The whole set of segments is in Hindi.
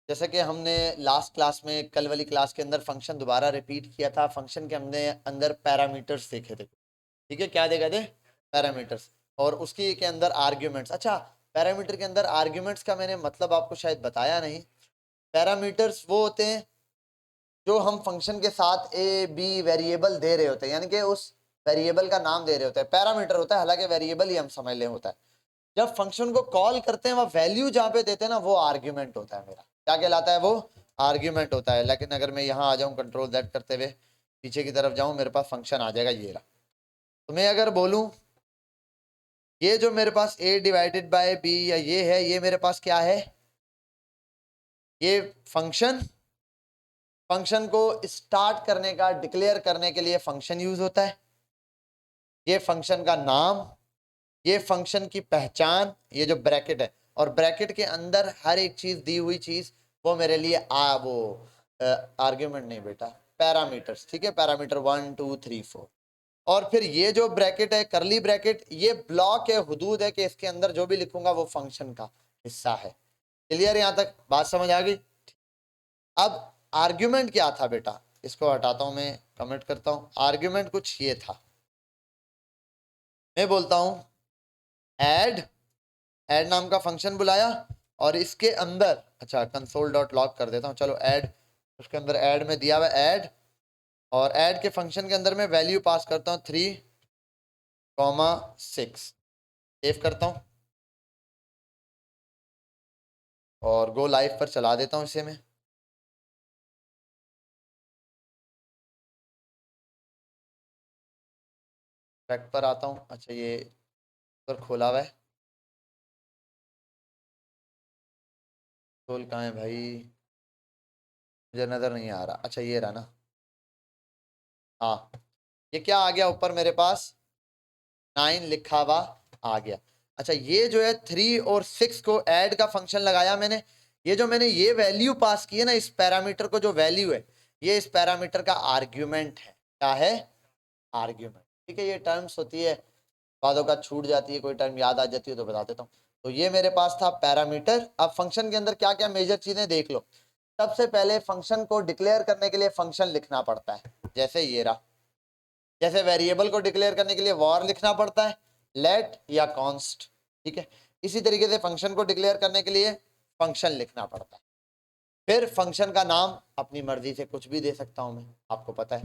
जैसे कि हमने लास्ट क्लास में, कल वाली क्लास के अंदर फंक्शन दोबारा रिपीट किया था। फंक्शन के हमने अंदर पैरामीटर्स देखे थे। ठीक है, क्या देखे थे? पैरामीटर्स। और उसके के अंदर आर्ग्यूमेंट्स। अच्छा, पैरामीटर के अंदर आर्ग्यूमेंट्स का मैंने मतलब आपको शायद बताया नहीं। पैरामीटर्स वो होते हैं जो हम फंक्शन के साथ ए बी वेरिएबल दे रहे होते हैं, यानी कि उस वेरिएबल का नाम दे रहे होते हैं। पैरामीटर होता है, हालांकि वेरिएबल ही हम समझ ले होता है। जब फंक्शन को कॉल करते हैं, वह वैल्यू जहां पे देते हैं ना, वो आर्ग्यूमेंट होता है। मेरा क्या कहलाता है? वो आर्ग्यूमेंट होता है। लेकिन अगर मैं यहाँ आ जाऊँ, कंट्रोल Z करते हुए पीछे की तरफ जाऊं, मेरे पास फंक्शन आ जाएगा ये रहा। तो मैं अगर बोलूं ये जो मेरे पास a डिवाइडेड बाय b या ये है, ये मेरे पास क्या है? ये फंक्शन। फंक्शन को स्टार्ट करने का, डिक्लेयर करने के लिए फंक्शन यूज होता है। ये फंक्शन का नाम, ये फंक्शन की पहचान, ये जो ब्रैकेट है, और ब्रैकेट के अंदर हर एक चीज दी हुई चीज, वो मेरे लिए वो आर्ग्यूमेंट नहीं बेटा, पैरामीटर्स। ठीक है, पैरामीटर 1 2 3 4। और फिर ये जो ब्रैकेट है, करली ब्रैकेट, ये ब्लॉक है, हुदूद है कि इसके अंदर जो भी लिखूंगा वो फंक्शन का हिस्सा है। क्लियर? यहां तक बात समझ आ गई? अब आर्ग्यूमेंट क्या था बेटा? इसको हटाता हूं, मैं कमेंट करता हूं। आर्ग्यूमेंट कुछ ये था, मैं बोलता हूं ऐड, ऐड नाम का फंक्शन बुलाया, और इसके अंदर, अच्छा कंसोल डॉट लॉग कर देता हूं, चलो ऐड, उसके अंदर ऐड में दिया हुआ ऐड, और ऐड के फंक्शन के अंदर मैं वैल्यू पास करता हूं 3,6। सेव करता हूं और गो लाइव पर चला देता हूं इसे मैं। ट्रैक पर आता हूं। अच्छा, ये पर खोला हुआ है, टोल कहाँ है भाई? मुझे नजर नहीं आ रहा। अच्छा, ये रहा ना। हाँ, ये क्या आ गया ऊपर मेरे पास? 9 लिखा हुआ आ गया। अच्छा, ये जो है 3 और 6 को ऐड का फंक्शन लगाया मैंने। ये जो मैंने ये वैल्यू पास की है ना, इस पैरामीटर को जो वैल्यू है, ये इस पैरामीटर का आर्ग्यूमेंट है। क्या है? आर्ग्यूमेंट। ठीक है, ये टर्म्स होती है, बातों का छूट जाती है, कोई टर्म याद आ जाती है तो बता देता हूँ। तो ये मेरे पास था पैरामीटर। अब फंक्शन के अंदर क्या क्या मेजर चीजें देख लो। सबसे पहले फंक्शन को डिक्लेयर करने के लिए फंक्शन लिखना पड़ता है, जैसे ये रहा। जैसे वेरिएबल को डिक्लेयर करने के लिए वॉर लिखना पड़ता है, लेट या कॉन्स्ट। ठीक है, इसी तरीके से फंक्शन को डिक्लेयर करने के लिए फंक्शन लिखना पड़ता है। फिर फंक्शन का नाम अपनी मर्जी से कुछ भी दे सकता हूं मैं, आपको पता है।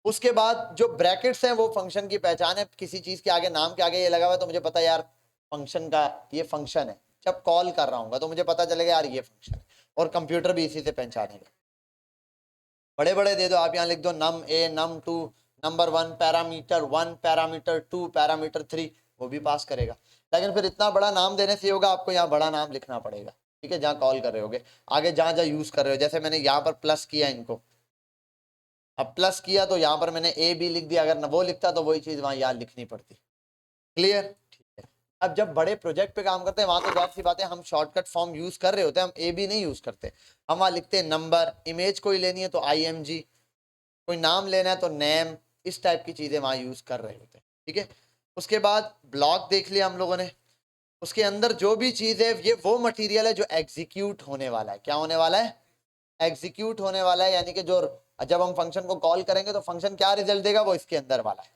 उसके बाद जो ब्रैकेट्स हैं वो फंक्शन की पहचान है। किसी चीज के आगे, नाम के आगे ये लगा हुआ है तो मुझे पता है यार फंक्शन का ये फंक्शन है। जब कॉल कर रहा हूँ तो मुझे पता चलेगा यार ये फंक्शन है, और कंप्यूटर भी इसी से पहचानेगा। बड़े बड़े दे दो आप, यहाँ लिख दो num a num 2 number 1 parameter 1 parameter 2 parameter 3, वो भी पास करेगा। लेकिन फिर इतना बड़ा नाम देने से होगा, आपको यहाँ बड़ा नाम लिखना पड़ेगा। ठीक है, जहाँ कॉल कर रहे होगे, आगे जहाँ जहाँ यूज कर रहे हो। जैसे मैंने यहाँ पर प्लस किया इनको, अब प्लस किया तो यहाँ पर मैंने ए बी लिख दिया। अगर न वो लिखता तो वही चीज वहां याद लिखनी पड़ती। क्लियर? ठीक है। अब जब बड़े प्रोजेक्ट पे काम करते हैं, वहां तो जाहिर सी बात है हम शॉर्टकट फॉर्म यूज कर रहे होते हैं, हम ए बी नहीं यूज करते। हम वहां लिखते हैं नंबर, इमेज कोई लेनी है तो IMG, कोई नाम लेना है तो नेम, इस टाइप की चीजें वहां यूज कर रहे होते हैं। ठीक है, उसके बाद ब्लॉक देख लिया हम लोगों ने। उसके अंदर जो भी चीज है, ये वो मटेरियल है जो एग्जीक्यूट होने वाला है। क्या होने वाला है? एग्जीक्यूट होने वाला है, यानी कि जो जब हम फंक्शन को कॉल करेंगे तो फंक्शन क्या रिजल्ट देगा, वो इसके अंदर वाला है।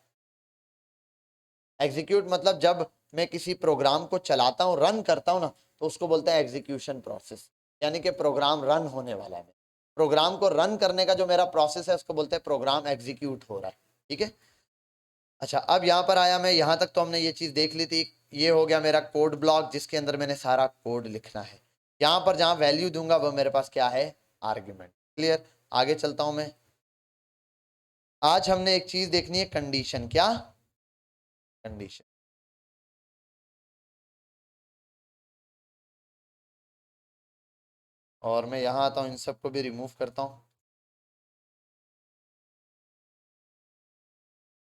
एग्जीक्यूट मतलब जब मैं किसी प्रोग्राम को चलाता हूँ, रन करता हूँ ना, तो उसको बोलते हैं एग्जीक्यूशन प्रोसेस, यानी कि प्रोग्राम रन होने वाला है। प्रोग्राम को रन करने का जो मेरा प्रोसेस है उसको बोलते हैं प्रोग्राम एग्जीक्यूट हो रहा है। ठीक है। अच्छा, अब यहाँ पर आया मैं, यहाँ तक तो हमने ये चीज देख ली थी। ये हो गया मेरा कोड ब्लॉक, जिसके अंदर मैंने सारा कोड लिखना है। यहाँ पर जहाँ वैल्यू दूंगा वो मेरे पास क्या है? आर्ग्यूमेंट। क्लियर? आगे चलता हूं मैं। आज हमने एक चीज देखनी है, कंडीशन। क्या? कंडीशन। और मैं यहां आता हूं, इन सबको भी रिमूव करता हूं।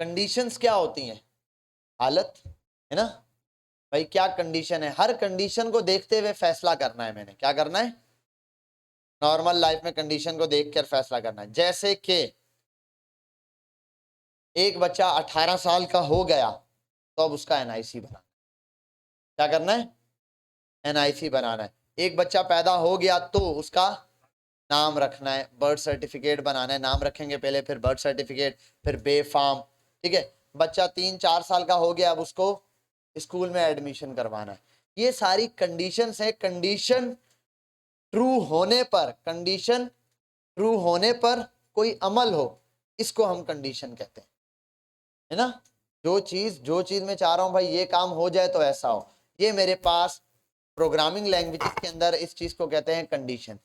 कंडीशंस क्या होती हैं? हालत, है ना भाई? क्या कंडीशन है? हर कंडीशन को देखते हुए फैसला करना है मैंने। क्या करना है? नॉर्मल लाइफ में कंडीशन को देखकर फैसला करना है। जैसे कि एक बच्चा 18 साल का हो गया तो अब उसका NIC बनाना। क्या करना है? NIC बनाना है। एक बच्चा पैदा हो गया तो उसका नाम रखना है, बर्थ सर्टिफिकेट बनाना है, नाम रखेंगे पहले, फिर बर्थ सर्टिफिकेट, फिर बे फार्म, ठीक है। बच्चा 3-4 साल का हो गया, अब उसको स्कूल में एडमिशन करवाना है। ये सारी कंडीशंस है। कंडीशन ट्रू होने पर, कंडीशन ट्रू होने पर कोई अमल हो, इसको हम कंडीशन कहते हैं, है ना। जो चीज मैं चाह रहा हूं भाई ये काम हो जाए तो ऐसा हो, ये मेरे पास प्रोग्रामिंग लैंग्वेजेस के अंदर इस चीज को कहते हैं कंडीशन।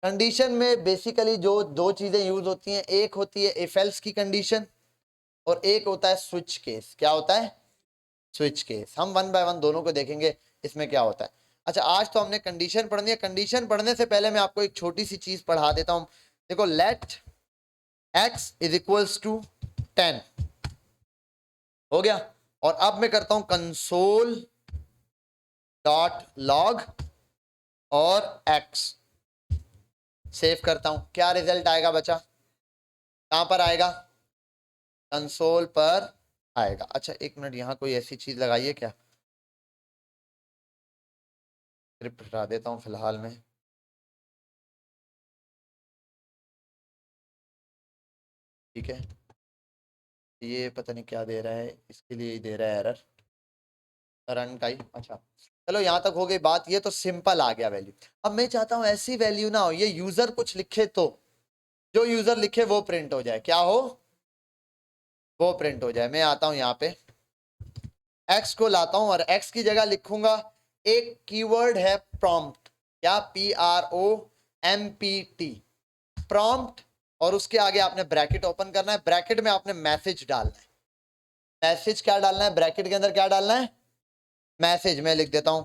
कंडीशन में बेसिकली जो दो चीजें यूज होती हैं, एक होती है इफ एल्स की कंडीशन और एक होता है स्विच केस। क्या होता है? Switch case. हम वन बाय वन दोनों को देखेंगे इसमें क्या होता है। अच्छा, आज तो हमने कंडीशन पढ़नी है। कंडीशन पढ़ने से पहले मैं आपको एक छोटी सी चीज पढ़ा देता हूं। देखो, let x is equals to 10 हो गया, और अब मैं करता हूं कंसोल डॉट लॉग और x सेव करता हूं। क्या रिजल्ट आएगा बच्चा? कहां पर आएगा? कंसोल पर आएगा। अच्छा एक मिनट, यहां कोई ऐसी चीज लगाई है क्या? स्क्रिप्ट हटा देता हूं फिलहाल में। ठीक है, ये पता नहीं क्या दे रहा है, इसके लिए ही दे रहा है एरर रन का ही। अच्छा चलो, यहां तक हो गई बात। ये तो सिंपल आ गया वैल्यू। अब मैं चाहता हूं ऐसी वैल्यू ना हो, ये यूजर कुछ लिखे तो जो यूजर लिखे वो प्रिंट हो जाए। क्या हो? वो प्रिंट हो जाए। मैं आता हूं यहाँ पे, x को लाता हूं और x की जगह लिखूंगा एक कीवर्ड है प्रॉम्प्ट। क्या? PROMPT, prompt. और उसके आगे आपने ब्रैकेट ओपन करना है, ब्रैकेट में आपने मैसेज डालना है। मैसेज क्या डालना है? ब्रैकेट के अंदर क्या डालना है? मैसेज। मैं लिख देता हूं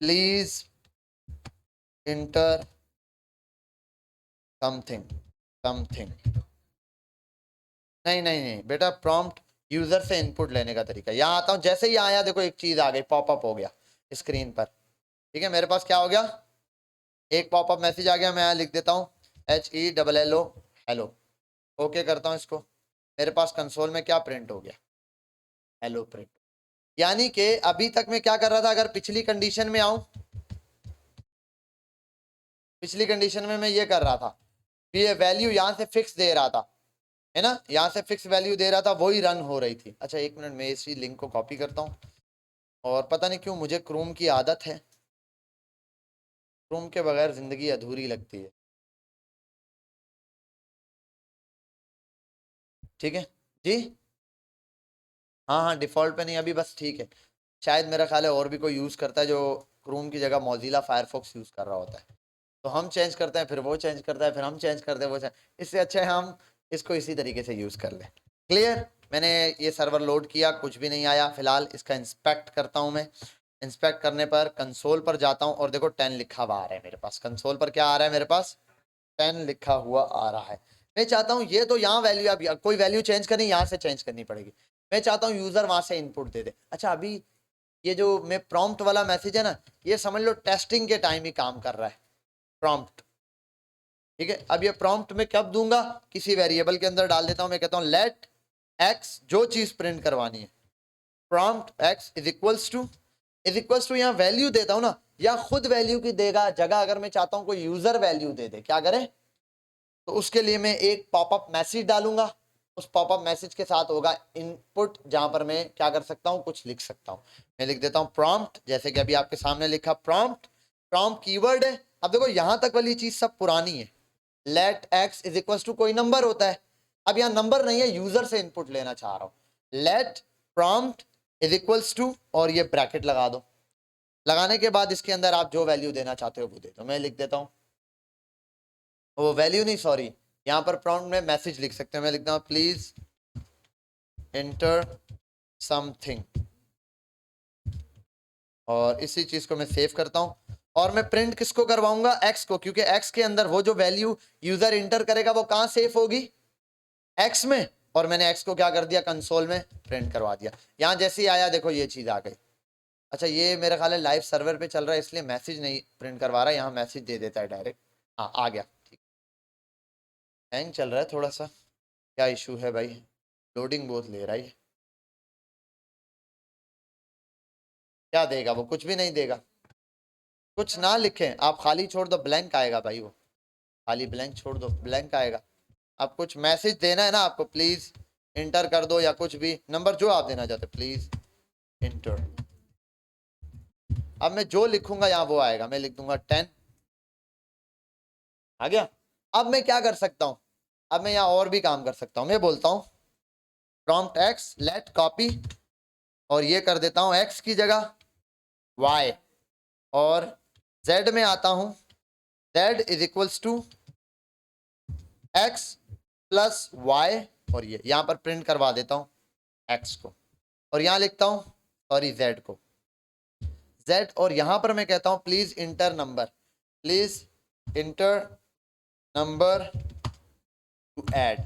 प्लीज इंटर समथिंग समथिंग। नहीं नहीं नहीं बेटा, प्रॉम्प्ट यूजर से इनपुट लेने का तरीका। यहां आता हूं, जैसे ही आया देखो एक चीज आ गई, पॉपअप हो गया स्क्रीन पर। ठीक है, मेरे पास क्या हो गया? एक पॉपअप मैसेज आ गया। मैं यहां लिख देता हूं HELLO हेलो। ओके करता हूं इसको। मेरे पास कंसोल में क्या प्रिंट हो गया? Hello print. यानी कि अभी तक मैं क्या कर रहा था, अगर पिछली कंडीशन में आऊं, पिछली कंडीशन में मैं ये कर रहा था कि ये वैल्यू यहां से फिक्स दे रहा था, है ना, यहां से फिक्स वैल्यू दे रहा था, वही रन हो रही थी। अच्छा एक मिनट, मैं इसी लिंक को कॉपी करता हूं। और पता नहीं क्यों मुझे क्रोम की आदत है, क्रोम के बगैर जिंदगी अधूरी लगती है। ठीक है जी। हाँ हाँ, डिफॉल्ट पे नहीं अभी, बस ठीक है। शायद मेरा ख्याल है और भी कोई यूज़ करता है जो क्रोम की जगह मौजिला फायरफॉक्स यूज़ कर रहा होता है। तो हम चेंज करते हैं, फिर वो चेंज करता है, फिर हम चेंज करते हैं, वो चेंज। इससे अच्छा है हम इसको इसी तरीके से यूज़ कर लें। क्लियर? मैंने ये सर्वर लोड किया, कुछ भी नहीं आया फिलहाल। इसका इंस्पेक्ट करता हूँ मैं। इंस्पेक्ट करने पर कंसोल पर जाता हूँ और देखो 10 लिखा हुआ आ रहा है मेरे पास। कंसोल पर क्या आ रहा है मेरे पास? 10 लिखा हुआ आ रहा है। मैं चाहता हूँ ये तो यहाँ वैल्यू, अब कोई वैल्यू चेंज करनी, यहाँ से चेंज करनी पड़ेगी। मैं चाहता हूँ यूजर वहां से इनपुट दे दे। अच्छा अभी ये जो मैं प्रॉम्प्ट वाला मैसेज है ना, ये समझ लो टेस्टिंग के टाइम ही काम कर रहा है प्रॉम्प्ट। ठीक है, अब ये प्रॉम्प्ट में कब दूंगा? किसी वेरिएबल के अंदर डाल देता हूं। मैं कहता हूं लेट एक्स, जो चीज प्रिंट करवानी है, prompt x is equals to यहाँ वैल्यू देता हूं ना, या खुद वैल्यू की देगा जगह अगर मैं चाहता हूं कोई यूजर वैल्यू दे दे, क्या करे? तो उसके लिए मैं एक पॉपअप मैसेज डालूंगा। उस पॉपअप मैसेज के साथ होगा इनपुट, जहां पर मैं क्या कर सकता हूं, कुछ लिख सकता हूं। मैं लिख देता हूं प्रॉम्प्ट, जैसे कि अभी आपके सामने लिखा प्रॉम्प्ट। प्रॉम्प्ट कीवर्ड है। अब देखो यहां तक वाली चीज सब पुरानी है। Let x is equal to कोई नंबर होता है। अब यहां नंबर नहीं है, यूजर से इनपुट लेना चाह रहा हूं। Let prompt is equals to, और ये ब्रैकेट लगा दो। लगाने के बाद इसके अंदर आप जो वैल्यू देना चाहते हो वो दे दो। मैं लिख देता हूं, वो वैल्यू नहीं, सॉरी, यहां पर प्रॉम्प्ट में मैसेज लिख सकते हैं। मैं लिखता हूं प्लीज इंटर समथिंग, और इसी चीज को मैं सेव करता हूं। और मैं प्रिंट किसको करवाऊंगा? एक्स को, क्योंकि एक्स के अंदर वो जो वैल्यू यूजर इंटर करेगा वो कहां सेव होगी? एक्स में। और मैंने एक्स को क्या कर दिया? कंसोल में प्रिंट करवा दिया। यहां जैसे ही आया देखो ये चीज आ गई। अच्छा ये मेरा ख्याल है लाइव सर्वर पे चल रहा है, इसलिए मैसेज नहीं प्रिंट करवा रहा है, यहाँ मैसेज दे देता है डायरेक्ट। हाँ आ गया। ठीक, हैंग चल रहा है थोड़ा सा, क्या इशू है भाई? लोडिंग बहुत ले रहा है। क्या देगा वो? कुछ भी नहीं देगा। कुछ ना लिखें, आप खाली छोड़ दो, ब्लैंक आएगा भाई, वो खाली ब्लैंक छोड़ दो, ब्लैंक आएगा। आप कुछ मैसेज देना है ना आपको, प्लीज इंटर कर दो या कुछ भी नंबर जो आप देना चाहते, प्लीज इंटर। अब मैं जो लिखूंगा यहाँ वो आएगा, मैं लिख दूंगा 10, आ गया। अब मैं क्या कर सकता हूं, अब मैं यहाँ और भी काम कर सकता हूं, मैं बोलता हूं प्रॉम्प्ट एक्स लेट कॉपी, और ये कर देता हूं एक्स की जगह वाई, और जेड में आता हूं, z is equals to x plus y, और ये यहां पर प्रिंट करवा देता हूं एक्स को, और यहां लिखता हूं सॉरी जेड को, जेड, और यहां पर मैं कहता हूं please inter number, please inter number two add,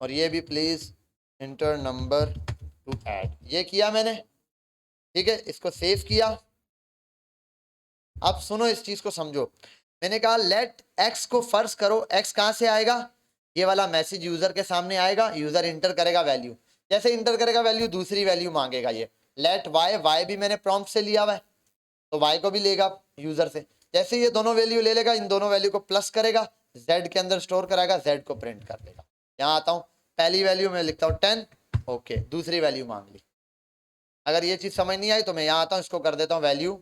और ये भी please inter number two add, ये किया मैंने, ठीक है। इसको सेव किया। अब सुनो इस चीज को समझो, मैंने कहा लेट एक्स को फर्ज करो, एक्स कहां से आएगा, ये वाला मैसेज यूजर के सामने आएगा, यूजर इंटर करेगा वैल्यू, जैसे इंटर करेगा वैल्यू दूसरी वैल्यू मांगेगा ये। लेट वाई, वाई भी मैंने प्रॉम्प्ट से लिया हुआ है तो वाई को भी लेगा यूजर से, जैसे ये दोनों वैल्यू ले लेगा, इन दोनों वैल्यू को प्लस करेगा, जेड के अंदर स्टोर कराएगा, जेड को प्रिंट कर देगा। यहाँ आता हूँ, पहली वैल्यू में लिखता हूँ 10, ओके, दूसरी वैल्यू मांग ली। अगर ये चीज समझ नहीं आई तो मैं यहाँ आता हूँ, इसको कर देता हूँ value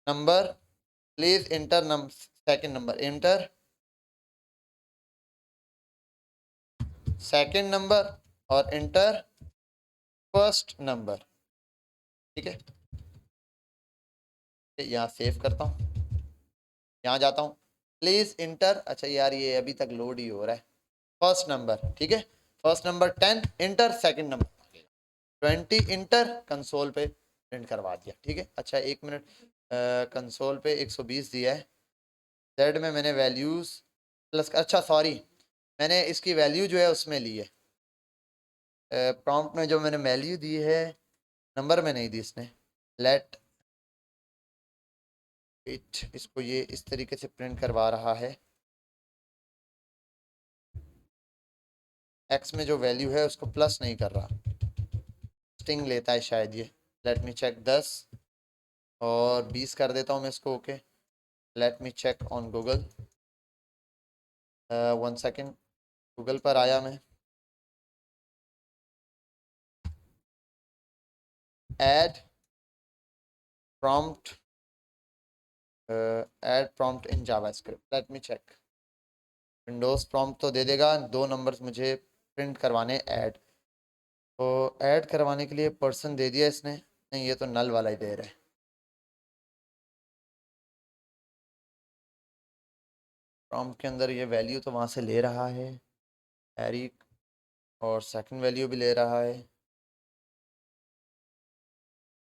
number, please inter second number, inter second number, और इंटर फर्स्ट नंबर, ठीक है। यहाँ सेव करता हूँ, यहाँ जाता हूँ, प्लीज इंटर, अच्छा यार ये अभी तक लोड ही हो रहा है, फर्स्ट नंबर, ठीक है, first number 10, inter second number 20, inter, console पे प्रिंट करवा दिया, ठीक है। अच्छा एक मिनट, कंसोल पे 120 दिया है, जेड में मैंने वैल्यूज प्लस, अच्छा सॉरी, मैंने इसकी वैल्यू जो है उसमें ली है, प्रॉम्प्ट में जो मैंने वैल्यू दी है नंबर में नहीं दी इसने, लेट इट, इसको ये इस तरीके से प्रिंट करवा रहा है, एक्स में जो वैल्यू है उसको प्लस नहीं कर रहा, स्ट्रिंग लेता है शायद ये, लेट मी चेक 10 और 20 कर देता हूँ मैं इसको, okay. Let me check on Google, 1 second, Google पर आया मैं, add prompt, add prompt in JavaScript, let me check, windows prompt तो दे देगा, 2 नंबर्स मुझे प्रिंट करवाने ऐड, तो ऐड करवाने के लिए पर्सन दे दिया इसने, नहीं ये तो नल वाला ही दे रहा है, प्रॉम्प्ट के अंदर ये वैल्यू तो वहाँ से ले रहा है एरिक, और सेकंड वैल्यू भी ले रहा है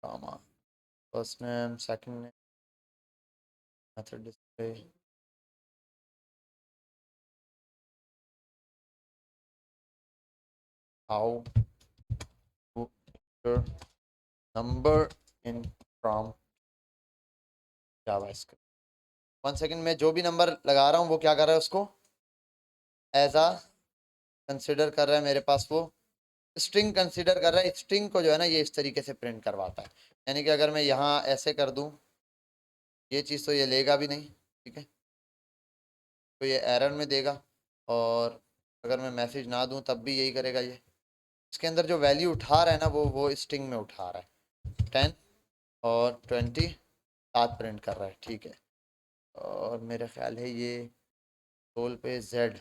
comma, first name second name, method display, how to enter number in prompt JavaScript. 1 second में जो भी नंबर लगा रहा हूँ वो क्या कर रहा है, उसको एज आ कंसिडर कर रहा है, मेरे पास वो स्ट्रिंग कंसिडर कर रहा है, स्ट्रिंग को जो है ना ये इस तरीके से प्रिंट करवाता है, यानी कि अगर मैं यहाँ ऐसे कर दूँ ये चीज़ तो ये लेगा भी नहीं, ठीक है, तो ये एरर में देगा, और अगर मैं मैसेज ना दूँ तब भी यही करेगा ये, इसके अंदर जो वैल्यू उठा रहा है ना वो स्ट्रिंग में उठा रहा है, 10 और 20 साथ प्रिंट कर रहा है, ठीक है। और मेरा ख्याल है ये रोल पे जेड,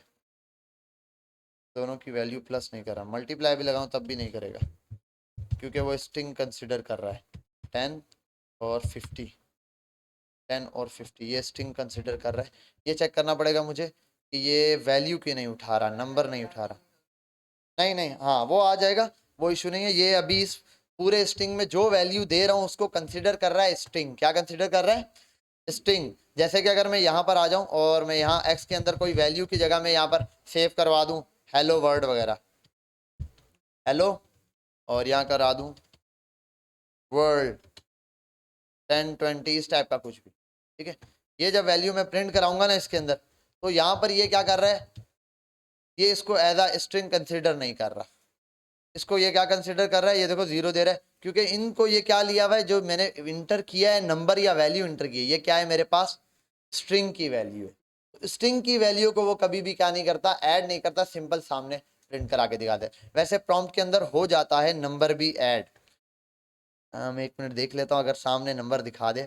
दोनों की वैल्यू प्लस नहीं कर रहा, मल्टीप्लाई भी लगाऊं तब भी नहीं करेगा, क्योंकि वो स्ट्रिंग कंसिडर कर रहा है, 10 और 50, 10 और 50 ये स्ट्रिंग कंसिडर कर रहा है, ये चेक करना पड़ेगा मुझे कि ये वैल्यू क्यों नहीं उठा रहा, नंबर नहीं उठा रहा, नहीं नहीं हाँ वो आ जाएगा, वो इशू नहीं है, ये अभी इस पूरे स्ट्रिंग में जो वैल्यू दे रहा हूँ उसको कंसिडर कर रहा है स्ट्रिंग, क्या कंसिडर कर रहा है स्ट्रिंग। जैसे कि अगर मैं यहाँ पर आ जाऊँ और मैं यहाँ एक्स के अंदर कोई वैल्यू की जगह मैं यहाँ पर सेव करवा दूँ हेलो वर्ड वगैरह, हेलो, और यहाँ करा दूँ वर्ल्ड 10 20 इस टाइप का कुछ भी, ठीक है। ये जब वैल्यू मैं प्रिंट कराऊंगा ना इसके अंदर, तो यहाँ पर ये क्या कर रहा है, ये इसको एज अ स्ट्रिंग कंसिडर नहीं कर रहा, इसको ये क्या कंसिडर कर रहा है, ये देखो 0 दे रहा है, क्योंकि इनको ये क्या लिया हुआ है, जो मैंने इंटर किया है नंबर या वैल्यू इंटर की है, ये क्या है मेरे पास, स्ट्रिंग की वैल्यू है। स्ट्रिंग की वैल्यू को वो कभी भी क्या नहीं करता, ऐड नहीं करता, सिंपल सामने प्रिंट करा के दिखाते हैं। वैसे प्रॉम्प्ट के अंदर हो जाता है नंबर भी ऐड। मैं 1 मिनट देख लेता हूँ, अगर सामने नंबर दिखा दे,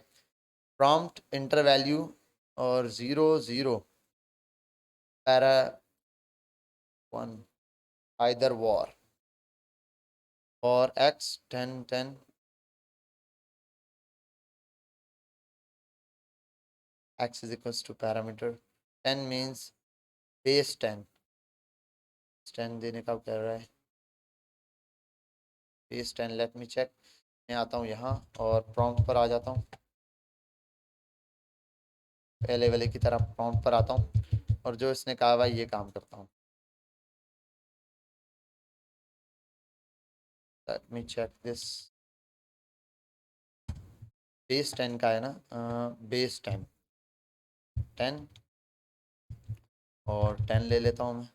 प्रॉम्प्ट इंटर वैल्यू और 0 0 पैरा 1 आइदर वॉर और x 10 10 x is equals to parameter 10 means base 10 देने का कह रहा है, base 10। लेट मी चेक, मैं आता हूँ यहाँ और प्रॉम्प्ट पर आ जाता हूँ, पहले वाले की तरह प्रॉम्प्ट पर आता हूँ और जो इसने कहा भाई ये काम करता हूँ। Let me check this, base 10 का है ना, बेस 10 और 10 ले लेता हूँ मैं।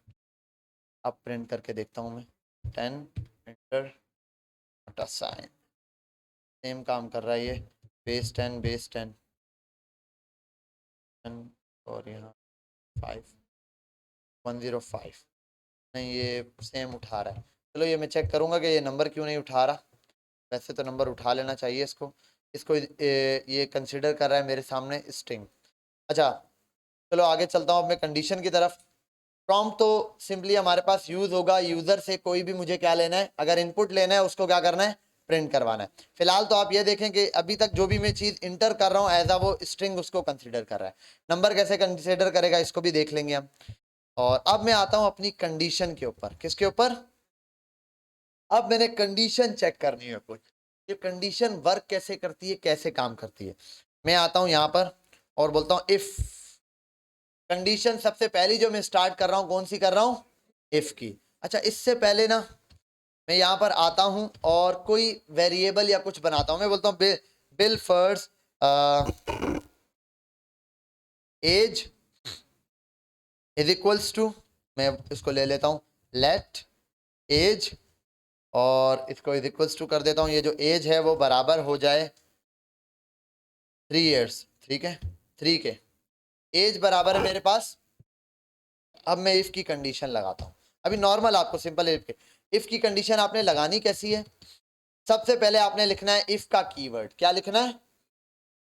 अब प्रिंट करके देखता हूँ मैं, 10 इंटर साइन, सेम काम कर रहा है ये, बेस 10 और यहाँ 5 105, नहीं ये सेम उठा रहा है। चलो ये मैं चेक करूँगा कि ये नंबर क्यों नहीं उठा रहा। वैसे तो नंबर उठा लेना चाहिए इसको, ये कंसिडर कर रहा है मेरे सामने स्ट्रिंग। अच्छा चलो आगे चलता हूँ अब मैं कंडीशन की तरफ। प्रॉम्प्ट तो सिंपली हमारे पास यूज होगा, यूजर से कोई भी मुझे क्या लेना है, अगर इनपुट लेना है उसको क्या करना है, प्रिंट करवाना है। फिलहाल तो आप ये देखें कि अभी तक जो भी मैं चीज इंटर कर रहा हूँ एज आ वो स्ट्रिंग उसको कंसीडर कर रहा है। नंबर कैसे कंसीडर करेगा इसको भी देख लेंगे हम। और अब मैं आता हूँ अपनी कंडीशन के ऊपर। किसके ऊपर, अब मैंने कंडीशन चेक करनी है कुछ, ये कंडीशन वर्क कैसे करती है, कैसे काम करती है। मैं आता हूँ यहाँ पर और बोलता हूँ इफ कंडीशन, सबसे पहली जो मैं स्टार्ट कर रहा हूँ कौन सी कर रहा हूँ, इफ की। अच्छा इससे पहले ना मैं यहाँ पर आता हूँ और कोई वेरिएबल या कुछ बनाता हूँ। मैं बोलता हूँ bill first age is equals to, मैं इसको ले लेता हूँ लेट एज और इसको इज इक्वल्स टू कर देता हूँ, ये जो एज है वो बराबर हो जाए 3 ईयर्स, ठीक है 3 के, एज बराबर है मेरे पास। अब मैं इफ की कंडीशन लगाता हूँ, अभी नॉर्मल आपको सिंपल इफ की कंडीशन आपने लगानी कैसी है, सबसे पहले आपने लिखना है इफ का कीवर्ड। क्या लिखना है,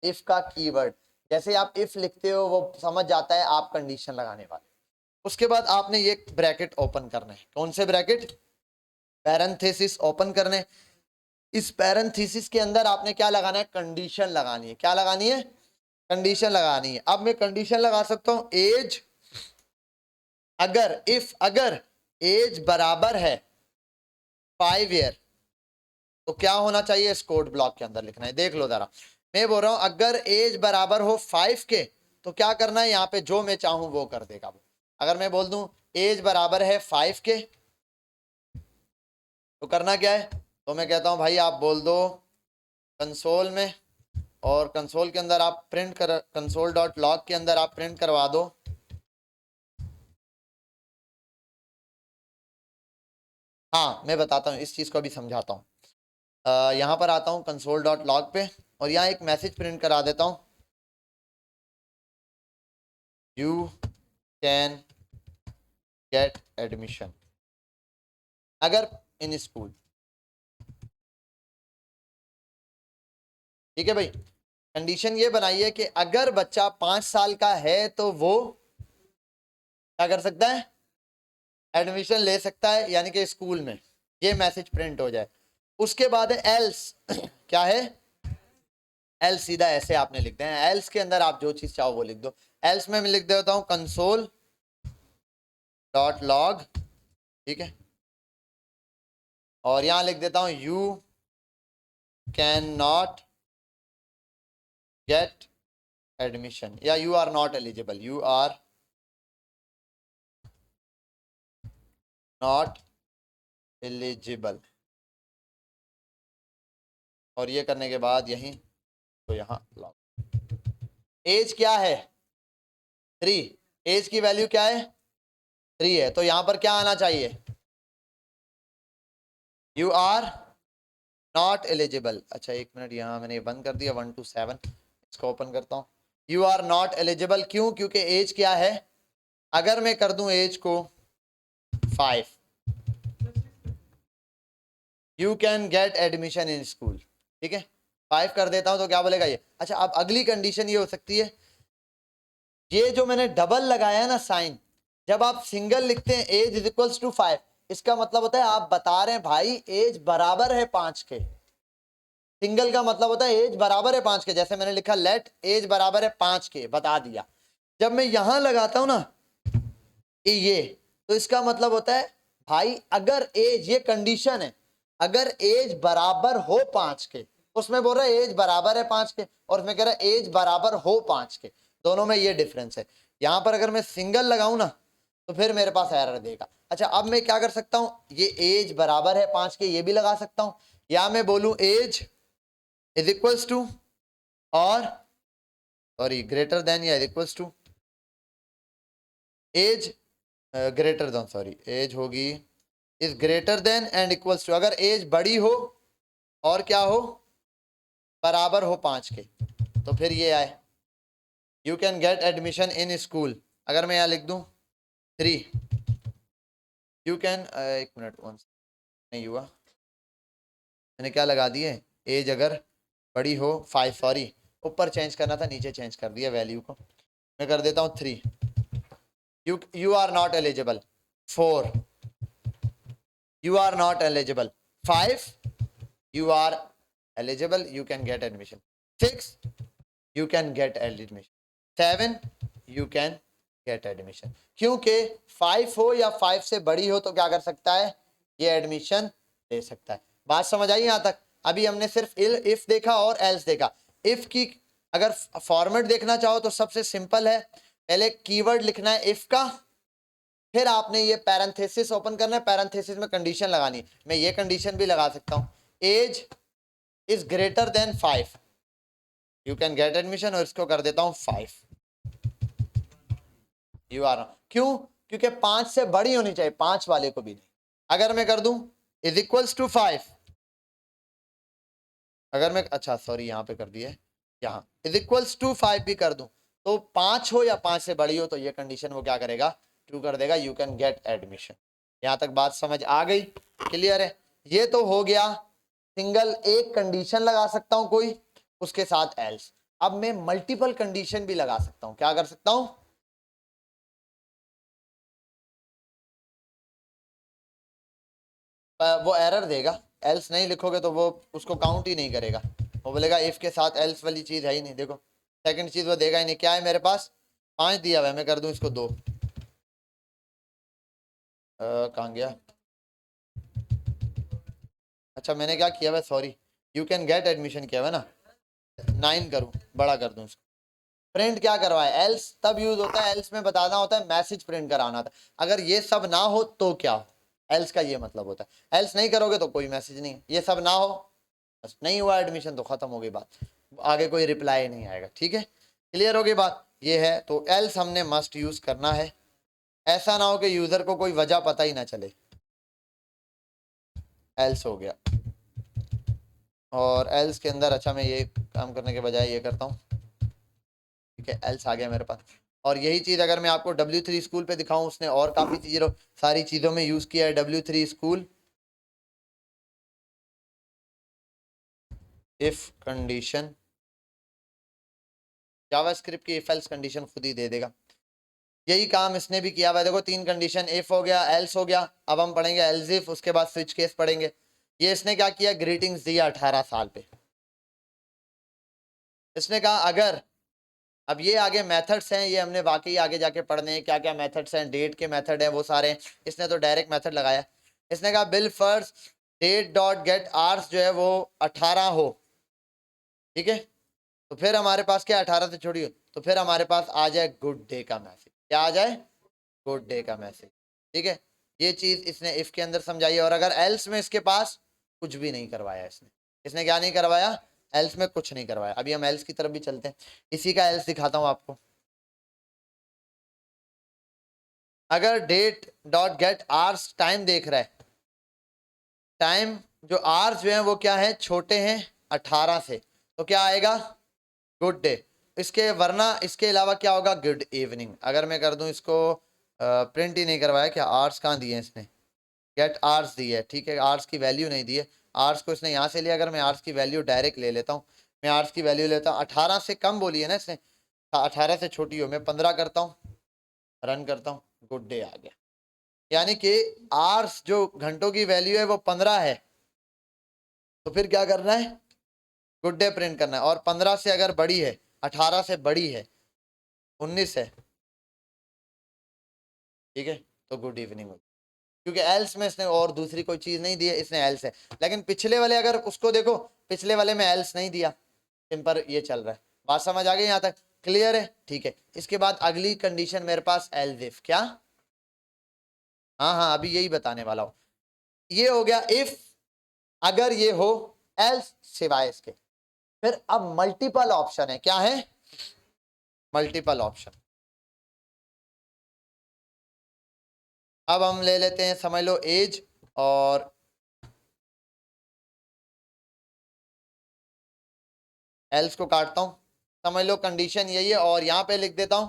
इफ का कीवर्ड। जैसे आप इफ लिखते हो वो समझ जाता है आप कंडीशन लगाने वाले। उसके बाद आपने ये ब्रैकेट ओपन करना है, कौन से ब्रैकेट, पैरेंथेसिस ओपन करने। इस पैरेंथेसिस के अंदर आपने क्या लगाना है, कंडीशन लगानी है। क्या लगानी है, कंडीशन लगानी है। अब मैं कंडीशन लगा सकता हूं एज, अगर एज बराबर है 5 ईयर तो क्या होना चाहिए, इस कोड ब्लॉक के अंदर लिखना है। देख लो जरा, मैं बोल रहा हूं अगर एज बराबर हो 5 के तो क्या करना है, यहाँ पे जो मैं चाहूं वो कर देगा वो। अगर मैं बोल दूं एज बराबर है 5 के तो करना क्या है, तो मैं कहता हूं भाई आप बोल दो कंसोल में, और कंसोल के अंदर आप प्रिंट कर, कंसोल डॉट लॉग के अंदर आप प्रिंट करवा दो हाँ मैं बताता हूँ इस चीज को अभी समझाता हूँ। यहाँ पर आता हूँ कंसोल डॉट लॉग पे और यहाँ एक मैसेज प्रिंट करा देता हूँ, यू कैन गेट एडमिशन अगर इन स्कूल। ठीक है भाई, कंडीशन ये बनाई है कि अगर बच्चा 5 साल का है तो वो क्या कर सकता है, एडमिशन ले सकता है, यानी कि स्कूल में। ये मैसेज प्रिंट हो जाए। उसके बाद है एल्स क्या है, एल्स सीधा ऐसे आपने लिख देना है। एल्स के अंदर आप जो चीज चाहो वो लिख दो। एल्स में मैं लिख देता हूं कंसोल डॉट लॉग, ठीक है, और यहां लिख देता हूं you can not get admission या you are not eligible, you are not eligible. और ये करने के बाद यहीं तो यहां लॉग। एज क्या है 3, एज की वैल्यू क्या है 3 है, तो यहां पर क्या आना चाहिए, यू आर नॉट एलिजिबल। अच्छा एक मिनट, यहाँ मैंने बंद कर दिया 1 to 7, इसको ओपन करता हूँ। यू आर नॉट एलिजिबल, क्यों? क्योंकि एज क्या है, अगर मैं कर दूं एज को 5, you can get admission in school. ठीक है, 5 कर देता हूं तो क्या बोलेगा ये। अच्छा अब अगली कंडीशन ये हो सकती है, ये जो मैंने डबल लगाया है ना साइन, जब आप सिंगल लिखते हैं एज इज इक्वल्स टू 5, इसका मतलब होता है आप बता रहे हैं भाई एज बराबर है 5 के। सिंगल का मतलब होता है एज बराबर है 5 के, जैसे मैंने लिखा लेट एज बराबर है 5 के, बता दिया। जब मैं यहां लगाता हूं ना ये, तो इसका मतलब होता है भाई अगर एज, ये कंडीशन है, अगर एज बराबर हो 5 के, उसमें बोल रहा है एज बराबर है 5 के, और उसमें कह रहा है एज बराबर हो 5 के, दोनों में ये डिफरेंस है। यहां पर अगर मैं सिंगल लगाऊं ना तो फिर मेरे पास एरर देगा। अच्छा अब मैं क्या कर सकता हूं, ये एज बराबर है 5 के ये भी लगा सकता हूं, या मैं बोलूं एज इज इक्वल्स टू, और सॉरी ग्रेटर देन या equals to, age greater than, sorry age होगी is greater than and equals to, अगर एज बड़ी हो और क्या हो, बराबर हो 5 के, तो फिर ये आए you can get admission in school. अगर मैं यहाँ लिख दूं 3, यू कैन, एक मिनट नहीं हुआ, मैंने क्या लगा दिए, एज अगर बड़ी हो 5, सॉरी ऊपर चेंज करना था नीचे चेंज कर दिया वैल्यू को, मैं कर देता हूँ 3, you are not eligible 4, you are not eligible 5, you are eligible, you can get admission 6, you can get admission 7, you can get admission। क्योंकि 5 हो या 5 से बड़ी हो तो क्या कर सकता है, ये एडमिशन ले सकता है। बात समझ आई यहां तक? अभी हमने सिर्फ इफ देखा और एल्स देखा। इफ की अगर फॉर्मेट देखना चाहो तो सबसे सिंपल है, पहले कीवर्ड लिखना है इफ का, फिर आपने ये पैरेंथेसिस ओपन करना है, पैरेंथेसिस में कंडीशन लगानी है। मैं ये कंडीशन भी लगा सकता हूं, age is greater than 5, you can get admission, और इसको कर देता हूं 5, यू आर, क्यों? क्योंकि 5 से बड़ी होनी चाहिए, 5 वाले को भी नहीं। अगर मैं कर दूं इज इक्वल्स टू 5, अगर मैं, अच्छा सॉरी यहां पे कर दिया, यहां इज इक्वल्स टू 5 भी कर दूं, तो 5 हो या 5 से बड़ी हो तो ये कंडीशन वो क्या करेगा, ट्रू कर देगा, यू कैन गेट एडमिशन। यहां तक बात समझ आ गई? क्लियर है? ये तो हो गया सिंगल, एक कंडीशन लगा सकता हूं कोई, उसके साथ एल्स। अब मैं मल्टीपल कंडीशन भी लगा सकता हूं, क्या कर सकता हूं, वो एरर देगा, एल्स नहीं लिखोगे तो वो उसको काउंट ही नहीं करेगा, वो बोलेगा इफ के साथ एल्स वाली चीज है ही नहीं। देखो सेकंड चीज वो देगा ही नहीं। क्या है मेरे पास, 5 दिया हुआ है, मैं कर दूं इसको 2, कहाँ गया, अच्छा मैंने क्या किया हुआ, sorry you can get admission किया हुआ ना, 9 करूं, बड़ा कर दूं इसको। प्रिंट क्या करवाए, एल्स तब यूज होता है, एल्स में बताना होता है, मैसेज प्रिंट कराना था। अगर ये सब ना हो तो क्या हो, एल्स का ये मतलब होता है। एल्स नहीं करोगे तो कोई मैसेज नहीं, ये सब ना हो, बस नहीं हुआ एडमिशन तो खत्म हो गई बात, आगे कोई रिप्लाई नहीं आएगा। ठीक है, क्लियर हो गई बात? ये है, तो एल्स हमने मस्ट यूज करना है, ऐसा ना हो कि यूजर को कोई वजह पता ही ना चले। एल्स हो गया, और एल्स के अंदर, अच्छा मैं ये काम करने के बजाय ये करता हूँ, ठीक है एल्स आ गया मेरे पास। और यही चीज अगर मैं आपको W3 स्कूल पे दिखाऊं, उसने और काफी चीजों, सारी चीजों में यूज किया है W3 school. If condition, JavaScript की इफ एल्स कंडीशन खुद ही दे देगा, यही काम इसने भी किया हुआ। देखो 3 कंडीशन, इफ हो गया, एल्स हो गया, अब हम पढ़ेंगे एल्स इफ, उसके बाद स्विच केस पढ़ेंगे। ये इसने क्या किया, ग्रीटिंग्स दिया 18 साल पे, इसने कहा अगर, अब ये आगे मेथड्स हैं, ये हमने वाकई आगे जाके पढ़ने हैं क्या क्या मेथड्स हैं, डेट के मेथड हैं वो सारे, इसने तो डायरेक्ट मेथड लगाया। इसने कहा bill first date dot get hours जो है वो 18 हो, ठीक है, तो फिर हमारे पास क्या, 18 से छोड़ी हो, तो फिर हमारे पास आ जाए गुड डे का मैसेज। क्या आ जाए, गुड डे का मैसेज। ठीक है, ये चीज इसने इफ के अंदर समझाई है। और अगर एल्स में इसके पास कुछ भी नहीं करवाया इसने, इसने क्या नहीं करवाया, एल्स में कुछ नहीं करवाया। अभी हम एल्स की तरफ भी चलते हैं, इसी का एल्स दिखाता हूं आपको। अगर date dot get hours time देख रहा है, टाइम जो आर्स जो हैं वो क्या है, छोटे हैं 18 से, तो क्या आएगा, गुड डे। इसके वरना इसके अलावा क्या होगा, गुड इवनिंग। अगर मैं कर दूं इसको, प्रिंट ही नहीं करवाया क्या, आर्स कहाँ दिए हैं इसने, गेट आर्स दी है, ठीक है, आर्स की वैल्यू नहीं दी है, आर्स को इसने यहाँ से लिया। अगर मैं आर्स की वैल्यू डायरेक्ट ले लेता हूँ, मैं आर्स की वैल्यू लेता हूँ 18 से कम बोली है ना इसने, 18 से छोटी हो, मैं 15 करता हूँ, रन करता हूँ, गुड डे आ गया। यानी कि आर्स जो घंटों की वैल्यू है वो 15 है, तो फिर क्या करना है, गुड डे प्रिंट करना है। और 15 से अगर बड़ी है, 18 से बड़ी है, 19 है, ठीक है, तो गुड इवनिंग हो, क्योंकि एल्स में इसने और दूसरी कोई चीज नहीं दी है, इसने एल्स है। लेकिन पिछले वाले अगर उसको देखो, पिछले वाले में एल्स नहीं दिया, सिंपल ये चल रहा है। बात समझ आ गई यहाँ तक, क्लियर है, ठीक है। इसके बाद अगली कंडीशन मेरे पास एल्स इफ, क्या, हाँ हाँ अभी यही बताने वाला हूं। ये हो गया इफ, अगर ये हो, एल्स सिवाय इसके। फिर अब मल्टीपल ऑप्शन है, क्या है, मल्टीपल ऑप्शन। अब हम ले लेते हैं, समझ लो एज, और एल्स को काटता हूं, समझ लो कंडीशन यही है, और यहां पे लिख देता हूं,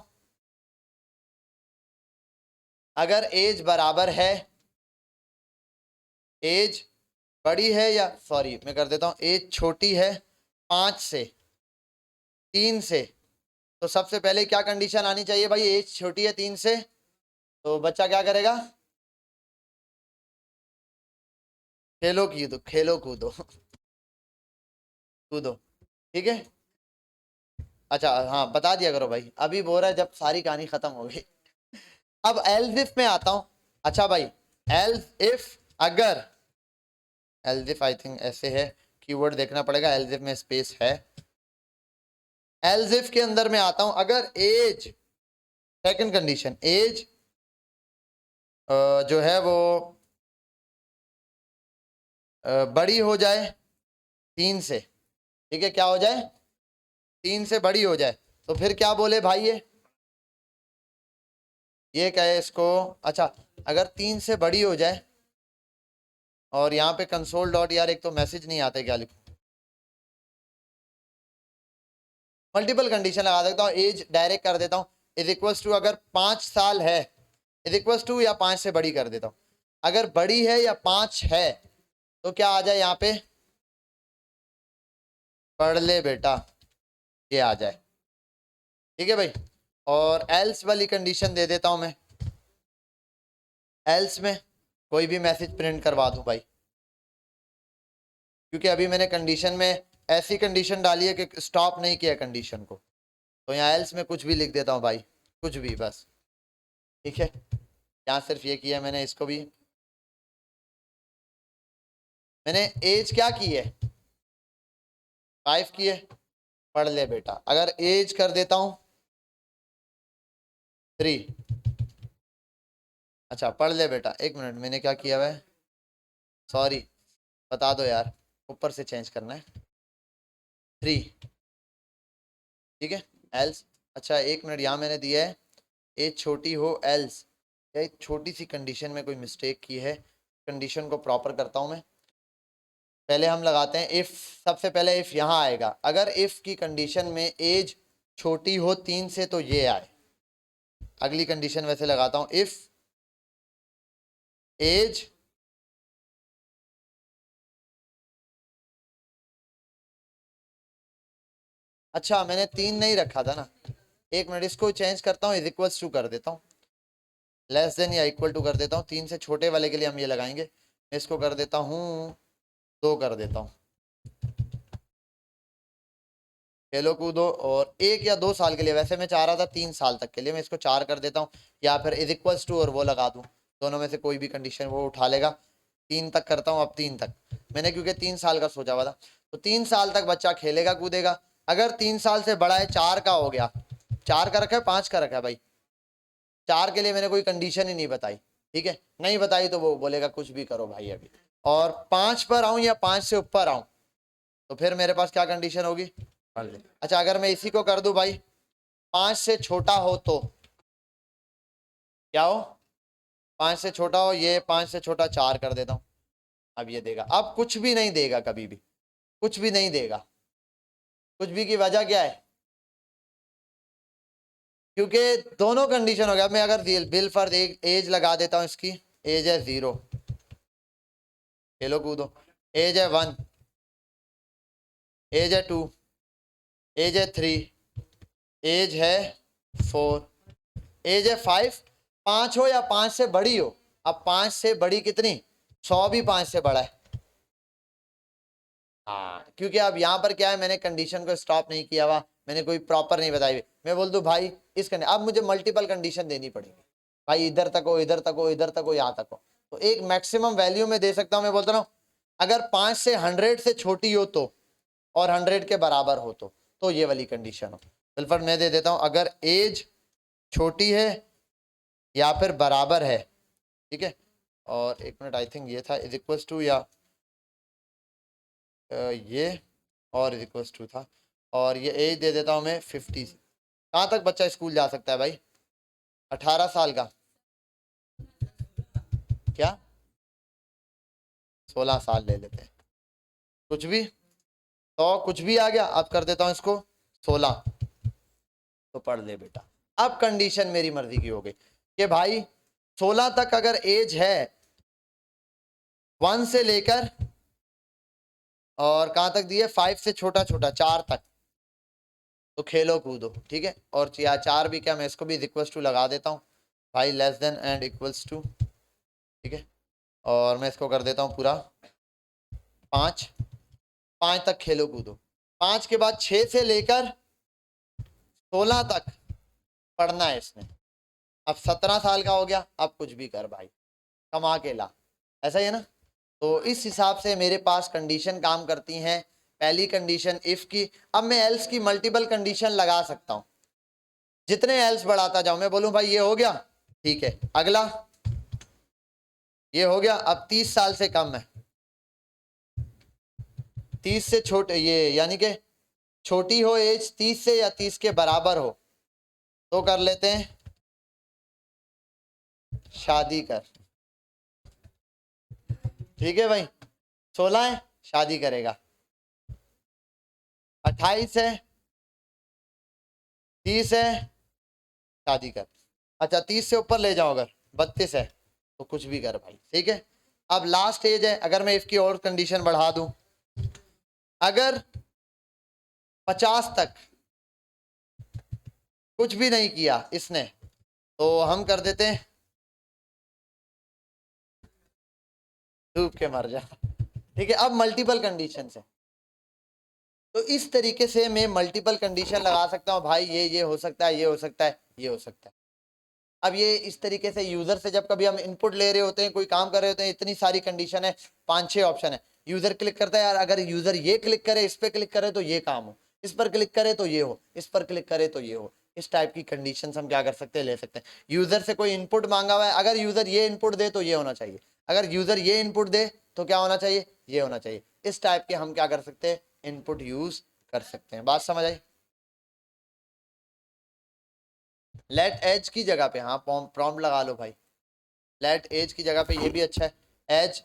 अगर एज बराबर है, एज बड़ी है, या सॉरी मैं कर देता हूं, एज छोटी है 5 से, 3 से, तो सबसे पहले क्या कंडीशन आनी चाहिए भाई, एज छोटी है 3 से, तो बच्चा क्या करेगा, खेलो कूदो, खेलो कूदो कूदो, ठीक है। अच्छा हाँ बता दिया करो भाई, अभी बोल रहा है जब सारी कहानी खत्म हो गई। अब एल्स इफ में आता हूं। अच्छा भाई, एल्स इफ, अगर, एल्स इफ आई थिंक ऐसे है, कीवर्ड देखना पड़ेगा, एल्स इफ में स्पेस है। एल्स इफ के अंदर में आता हूं, अगर एज, सेकंड कंडीशन, एज जो है वो बड़ी हो जाए 3 से, ठीक है, क्या हो जाए, 3 से बड़ी हो जाए, तो फिर क्या बोले भाई, ये कहे इसको, अच्छा अगर 3 से बड़ी हो जाए, और यहाँ पे कंसोल डॉट, यार एक तो मैसेज नहीं आते, क्या लिखूं, मल्टीपल कंडीशन लगा देता हूँ, एज डायरेक्ट कर देता हूँ, इज इक्वल्स टू, अगर 5 साल है, इज इक्वल्स टू, या 5 से बड़ी कर देता हूँ, अगर बड़ी है या 5 है, तो क्या आ जाए यहाँ पे, पढ़ ले बेटा, ये आ जाए, ठीक है भाई। और एल्स वाली कंडीशन दे देता हूं मैं, एल्स में कोई भी मैसेज प्रिंट करवा दूं भाई, क्योंकि अभी मैंने कंडीशन में ऐसी कंडीशन डाली है कि स्टॉप नहीं किया कंडीशन को, तो यहाँ एल्स में कुछ भी लिख देता हूँ भाई, कुछ भी बस, ठीक है। यहाँ सिर्फ ये किया मैंने, इसको भी मैंने एज क्या की है, 5 की है, पढ़ ले बेटा, अगर एज कर देता हूं 3, अच्छा पढ़ ले बेटा, एक मिनट मैंने क्या किया हुआ है, सॉरी बता दो यार, ऊपर से चेंज करना है, 3, ठीक है, एल्स, अच्छा एक मिनट, यहाँ मैंने दिया है एज छोटी हो एल्स, एक छोटी सी कंडीशन में कोई मिस्टेक की है, कंडीशन को प्रॉपर करता हूं मैं। पहले हम लगाते हैं इफ, सबसे पहले इफ यहाँ आएगा, अगर इफ की कंडीशन में एज छोटी हो 3 से, तो ये आए। अगली कंडीशन वैसे लगाता हूं, इफ एज अच्छा मैंने 3 नहीं रखा था ना, एक मिनट इसको चेंज करता हूँ, इज इक्वल्स टू कर देता हूँ, लेस देन या इक्वल टू कर देता हूँ, 3 से छोटे वाले के लिए हम ये लगाएंगे, मैं इसको कर देता हूँ 2 कर देता हूँ, खेलो कूदो, और 1 या 2 साल के लिए, वैसे मैं चाह रहा था 3 साल तक के लिए, मैं इसको 4 कर देता हूँ, या फिर इज इक्वल्स टू और वो लगा दूँ, दोनों में से कोई भी कंडीशन वो उठा लेगा। 3 तक करता हूँ, अब 3 तक मैंने, क्योंकि 3 साल का सोचा हुआ था, तो 3 साल तक बच्चा खेलेगा कूदेगा। अगर 3 साल से बड़ा है, 4 का हो गया, 4 का रखा है 5 का रखा है भाई, 4 के लिए मैंने कोई कंडीशन ही नहीं बताई, ठीक है, नहीं बताई तो वो बोलेगा कुछ भी करो भाई अभी। और 5 पर आऊं या 5 से ऊपर आऊं, तो फिर मेरे पास क्या कंडीशन होगी, अच्छा अगर मैं इसी को कर दूं भाई, 5 से छोटा हो तो क्या हो, 5 से छोटा हो, ये 5 से छोटा 4 कर देता हूं, अब ये देगा, अब कुछ भी नहीं देगा, कभी भी कुछ भी नहीं देगा। कुछ भी की वजह क्या है? क्योंकि दोनों कंडीशन हो गया। मैं अगर बिल फॉर एज लगा देता हूं, इसकी एज है 0, खेलो कूदो, एज है 1, एज है 2, एज है 3, एज है 4, एज है 5। 5 हो या 5 से बड़ी हो, अब 5 से बड़ी कितनी? 100 भी 5 से बड़ा है। हाँ, क्योंकि अब यहाँ पर क्या है, मैंने कंडीशन को स्टॉप नहीं किया हुआ, मैंने कोई प्रॉपर नहीं बताई हुई। मैं बोल दूं भाई इस अब मुझे मल्टीपल कंडीशन देनी पड़ेगी, भाई इधर तक हो, इधर तक हो, इधर तक हो, यहाँ तक हो। तो एक मैक्सिमम वैल्यू में दे सकता हूँ। मैं बोलता हूँ अगर 5 से 100 से छोटी हो तो, और 100 के बराबर हो तो ये वाली कंडीशन हो। बिल्कुल मैं दे देता हूँ, अगर एज छोटी है या फिर बराबर है, ठीक है। और एक मिनट, आई थिंक ये था इज इक्वल्स टू, या ये और इज इक्वल्स टू था, और ये एज दे देता हूँ मैं 50। कहाँ तक बच्चा स्कूल जा सकता है भाई? 18 साल का? क्या 16 साल ले लेते हैं, कुछ भी तो कुछ भी आ गया। अब कर देता हूँ इसको 16, तो पढ़ ले बेटा। अब कंडीशन मेरी मर्जी की हो गई कि भाई 16 तक अगर एज है, 1 से लेकर और कहां तक दिए, 5 से छोटा छोटा 4 तक, तो खेलो कूदो, ठीक है। और 4 भी क्या, मैं इसको भी इक्वल्स टू लगा देता हूँ भाई, less than and equals to, ठीक है। और मैं इसको कर देता हूँ पूरा 5। 5 तक खेलो कूदो। 5 के बाद 6 से लेकर 16 तक पढ़ना है इसने। अब 17 साल का हो गया, अब कुछ भी कर भाई, कमा के ला, ऐसा ही है ना। तो इस हिसाब से मेरे पास कंडीशन काम करती हैं। पहली कंडीशन इफ की, अब मैं एल्स की मल्टीपल कंडीशन लगा सकता हूं। जितने एल्स बढ़ाता जाऊं, मैं बोलूं भाई ये हो गया, ठीक है, अगला ये हो गया, अब 30 साल से कम है, 30 से छोटे, ये यानी कि छोटी हो एज 30 से या 30 के बराबर हो, तो कर लेते हैं शादी कर, ठीक है भाई। 16 है, शादी करेगा। 28 है, 30 है, शादी कर। अच्छा 30 से ऊपर ले जाओ, अगर 32 है तो कुछ भी कर भाई, ठीक है। अब लास्ट एज है, अगर मैं इसकी और कंडीशन बढ़ा दूं, अगर 50 तक कुछ भी नहीं किया इसने, तो हम कर देते हैं डूब के मर जा, ठीक है। अब मल्टीपल कंडीशन है, तो इस तरीके से मैं मल्टीपल कंडीशन लगा सकता हूँ भाई, ये हो सकता है, ये हो सकता है, ये हो सकता है। अब ये इस तरीके से यूजर से जब कभी हम इनपुट ले रहे होते हैं, कोई काम कर रहे होते हैं, इतनी सारी कंडीशन है, 5-6 ऑप्शन है, यूजर क्लिक करता है यार, अगर यूजर ये क्लिक करे, इस पर क्लिक करे तो ये काम हो, इस पर क्लिक करे तो ये हो, इस पर क्लिक करे तो ये हो। इस टाइप की कंडीशन हम क्या कर सकते हैं, ले सकते हैं। यूजर से कोई इनपुट मांगा हुआ है, अगर यूजर ये इनपुट दे तो ये होना चाहिए, अगर यूजर ये इनपुट दे तो क्या होना चाहिए, ये होना चाहिए। इस टाइप के हम क्या कर सकते हैं, इनपुट यूज कर सकते हैं। बात समझ आई? लेट एज की जगह पे, हाँ प्रॉम्प्ट लगा लो भाई, लेट एज की जगह पे ये भी अच्छा है, एज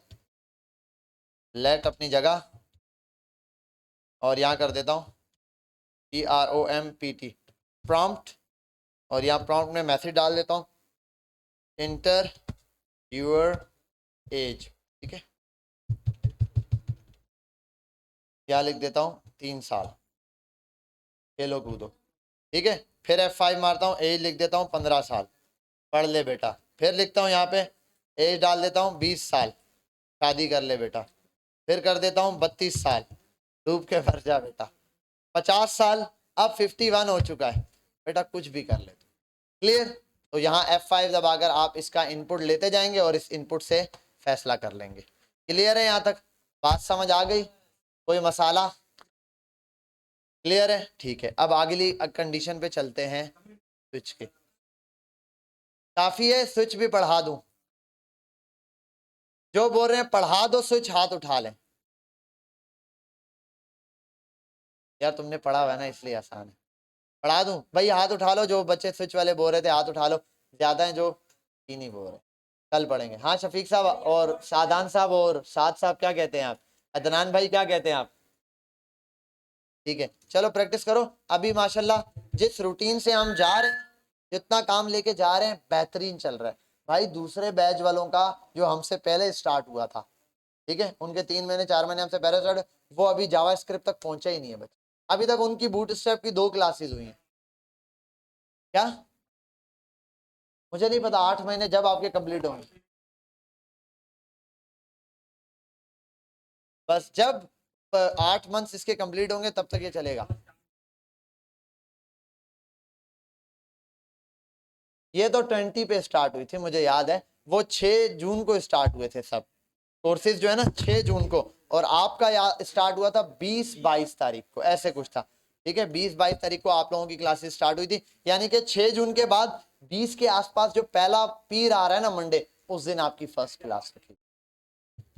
लेट अपनी जगह, और यहाँ कर देता हूँ PROMPT प्रॉम्प्ट, और यहाँ प्रॉम्प्ट में मैसेज डाल देता हूँ इंटर यूर एज, ठीक है। क्या लिख देता हूँ, 3 साल, खेलो कूदो, ठीक है। फिर F5 मारता हूँ, एज लिख देता हूँ 15 साल, पढ़ ले बेटा। फिर लिखता हूँ यहाँ पे एज डाल देता हूँ 20 साल, शादी कर ले बेटा। फिर कर देता हूँ 32 साल, डूब के मर जा बेटा। 50 साल, अब 51 हो चुका है बेटा, कुछ भी कर ले, क्लियर। तो यहाँ F5 दबाकर आप इसका इनपुट लेते जाएंगे और इस इनपुट से फैसला कर लेंगे। क्लियर है? यहाँ तक बात समझ आ गई? कोई मसाला? क्लियर है, ठीक है। अब अगली कंडीशन पे चलते हैं, स्विच के। काफी है स्विच भी पढ़ा दूं? जो बोल रहे हैं पढ़ा दो स्विच, हाथ उठा लें। यार तुमने पढ़ा हुआ है ना, इसलिए आसान है। पढ़ा दूं भाई? हाथ उठा लो, जो बच्चे स्विच वाले बोल रहे थे हाथ उठा लो, ज्यादा है जो ही नहीं बोल रहे। कल पढ़ेंगे। हाँ शफीक साहब और शादान साहब और साद साहब क्या कहते हैं आप? अदनान भाई क्या कहते हैं आप? ठीक है चलो प्रैक्टिस करो। अभी माशाल्लाह जिस रूटीन से हम जा रहे हैं, जितना काम लेके जा रहे हैं बेहतरीन चल रहा है भाई। दूसरे बैच वालों का जो हमसे पहले स्टार्ट हुआ था, ठीक है, उनके 3 महीने 4 महीने हमसे पहले स्टार्ट, वो अभी जावा स्क्रिप्ट तक पहुंचा ही नहीं है बच्चे। अभी तक उनकी बूट स्ट्रैप की 2 क्लासेस हुई हैं। क्या? मुझे नहीं पता, 8 महीने जब आपके कंप्लीट होंगे, बस जब 8 मंथ्स इसके कंप्लीट होंगे तब तक ये चलेगा। ये तो 20 पे स्टार्ट हुई थी, मुझे याद है। वो 6 जून को स्टार्ट हुए थे सब कोर्सेज जो है ना, 6 जून को। और आपका स्टार्ट हुआ था 20-22 तारीख को, ऐसे कुछ था। ठीक है 20-22 तारीख को आप लोगों की क्लासेस स्टार्ट हुई थी, यानी कि 6 जून के बाद 20 के आसपास जो पहला पीर आ रहा है ना मंडे, उस दिन आपकी फर्स्ट क्लास रखी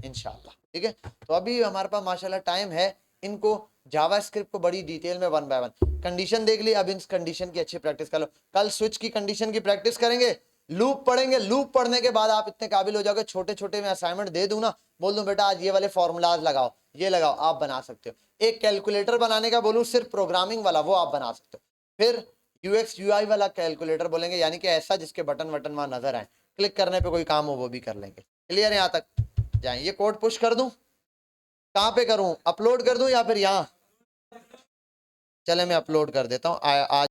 इंशाल्लाह। ठीक है तो अभी हमारे पास माशाल्लाह टाइम है इनको जावा स्क्रिप्ट को बड़ी डिटेल में 1 बाय 1 कंडीशन देख ली। अब इन कंडीशन की अच्छी प्रैक्टिस कर लो। कल स्विच की कंडीशन की प्रैक्टिस करेंगे, लूप पढ़ेंगे। लूप पढ़ने के बाद आप इतने काबिल हो जाओगे, छोटे छोटे मैं असाइनमेंट दे दूं ना, बोल दूं बेटा आज ये वाले फॉर्मूलाज लगाओ, ये लगाओ, आप बना सकते हो। एक कैलकुलेटर बनाने का बोलूं सिर्फ प्रोग्रामिंग वाला, वो आप बना सकते हो। फिर यूएक्स यूआई वाला कैलकुलेटर बोलेंगे, यानी कि ऐसा जिसके बटन वटन वहां नजर आए, क्लिक करने पे कोई काम हो वो भी कर लेंगे। क्लियर है यहाँ तक? जाए ये कोड पुश कर दूं, कहाँ पे करूं, अपलोड कर दूं या फिर यहाँ? चले मैं अपलोड कर देता हूँ आज।